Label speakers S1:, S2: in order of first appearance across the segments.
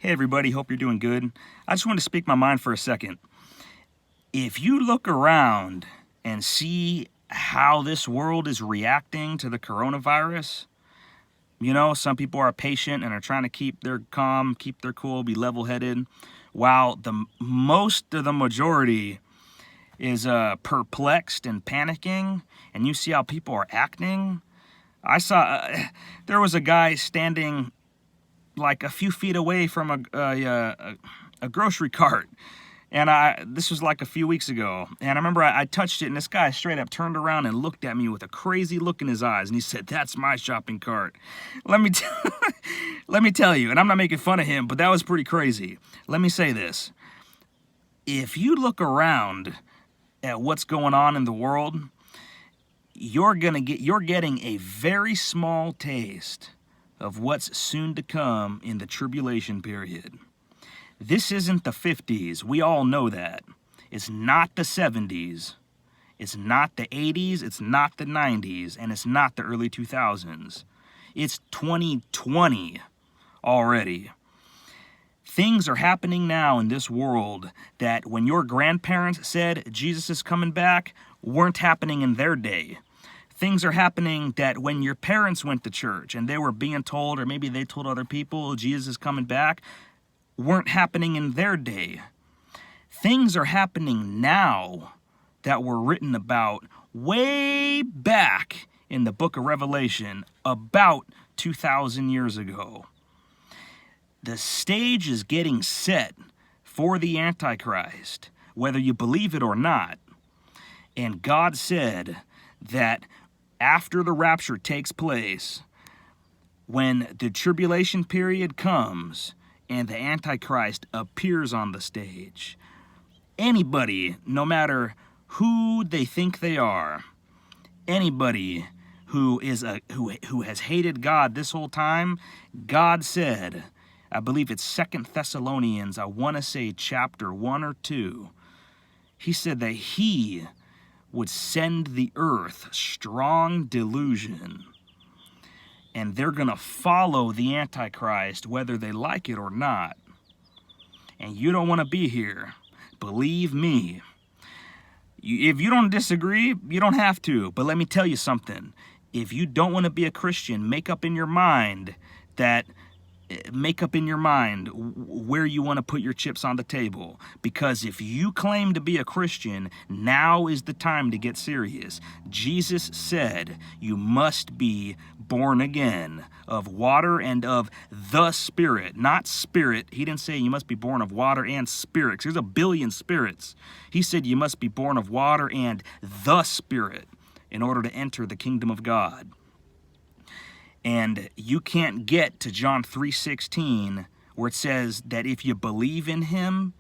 S1: Hey everybody, hope you're doing good. I just want to speak my mind for a second. If you look around and see how this world is reacting to the coronavirus, some people are patient and are trying to keep their calm, keep their cool, be level-headed, while most of the majority is perplexed and panicking, and you see how people are acting. I saw there was a guy standing like a few feet away from a grocery cart, and this was like a few weeks ago, and I remember I touched it, and this guy straight up turned around and looked at me with a crazy look in his eyes, and he said, "That's my shopping cart." Let me let me tell you, and I'm not making fun of him, but that was pretty crazy. Let me say this: if you look around at what's going on in the world, you're getting a very small taste of what's soon to come in the tribulation period. This isn't the 50s. We all know that. It's not the 70s. It's not the 80s. It's not the 90s. And it's not the early 2000s. It's 2020 already. Things are happening now in this world that when your grandparents said Jesus is coming back, weren't happening in their day. Things are happening that when your parents went to church and they were being told, or maybe they told other people, Jesus is coming back, weren't happening in their day. Things are happening now that were written about way back in the book of Revelation about 2,000 years ago. The stage is getting set for the Antichrist, whether you believe it or not. And God said that after the rapture takes place, when the tribulation period comes and the Antichrist appears on the stage, anybody, no matter who they think they are, anybody who has hated God this whole time, God said, I believe it's 2 Thessalonians, I want to say chapter 1 or 2, he said that he would send the earth strong delusion, and they're going to follow the Antichrist whether they like it or not. And you don't want to be here. Believe me. If you don't disagree, you don't have to. But let me tell you something. If you don't want to be a Christian, make up in your mind where you want to put your chips on the table. Because if you claim to be a Christian, now is the time to get serious. Jesus said you must be born again of water and of the Spirit, not spirit. He didn't say you must be born of water and spirit, 'cause there's a billion spirits. He said you must be born of water and the Spirit in order to enter the kingdom of God. And you can't get to John 3:16 where it says that if you believe in him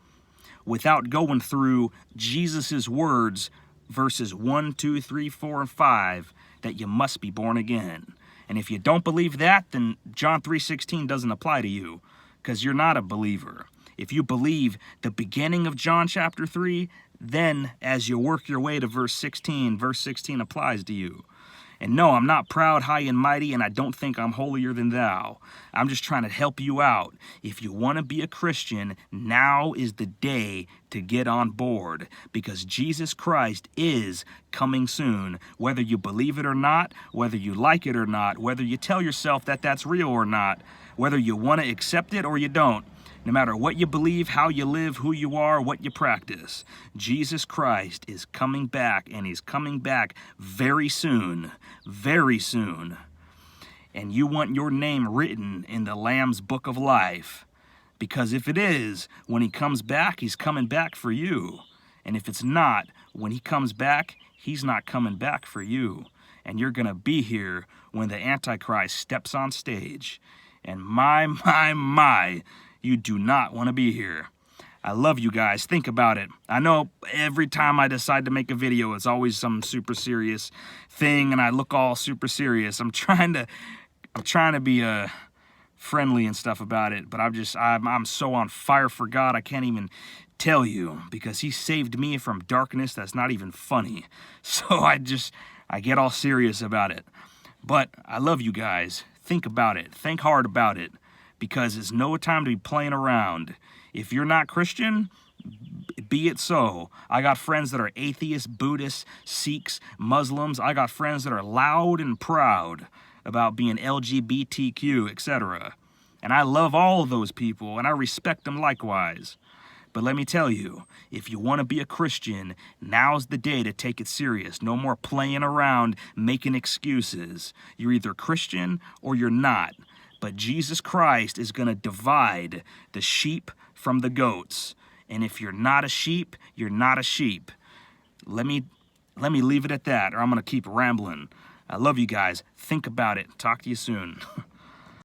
S1: without going through Jesus's words, verses 1, 2, 3, 4, and 5, that you must be born again. And if you don't believe that, then John 3:16 doesn't apply to you because you're not a believer. If you believe the beginning of John chapter 3, then as you work your way to verse 16 applies to you. And no, I'm not proud, high, and mighty, and I don't think I'm holier than thou. I'm just trying to help you out. If you want to be a Christian, now is the day to get on board, because Jesus Christ is coming soon. Whether you believe it or not, whether you like it or not, whether you tell yourself that that's real or not, whether you want to accept it or you don't, no matter what you believe, how you live, who you are, what you practice, Jesus Christ is coming back, and he's coming back very soon, very soon. And you want your name written in the Lamb's book of life, because if it is, when he comes back, he's coming back for you. And if it's not, when he comes back, he's not coming back for you. And you're going to be here when the Antichrist steps on stage. And my, you do not want to be here. I love you guys. Think about it. I know every time I decide to make a video, it's always some super serious thing, and I look all super serious. I'm trying to be friendly and stuff about it, but I'm so on fire for God, I can't even tell you, because he saved me from darkness that's not even funny. So I get all serious about it. But I love you guys. Think about it. Think hard about it. because it's no time to be playing around. If you're not Christian, be it so. I got friends that are atheists, Buddhists, Sikhs, Muslims. I got friends that are loud and proud about being LGBTQ, etc. And I love all of those people, and I respect them likewise. But let me tell you, if you want to be a Christian, now's the day to take it serious. No more playing around, making excuses. You're either Christian or you're not. But Jesus Christ is going to divide the sheep from the goats. And if you're not a sheep, you're not a sheep. Let me leave it at that, or I'm going to keep rambling. I love you guys. Think about it. Talk to you soon.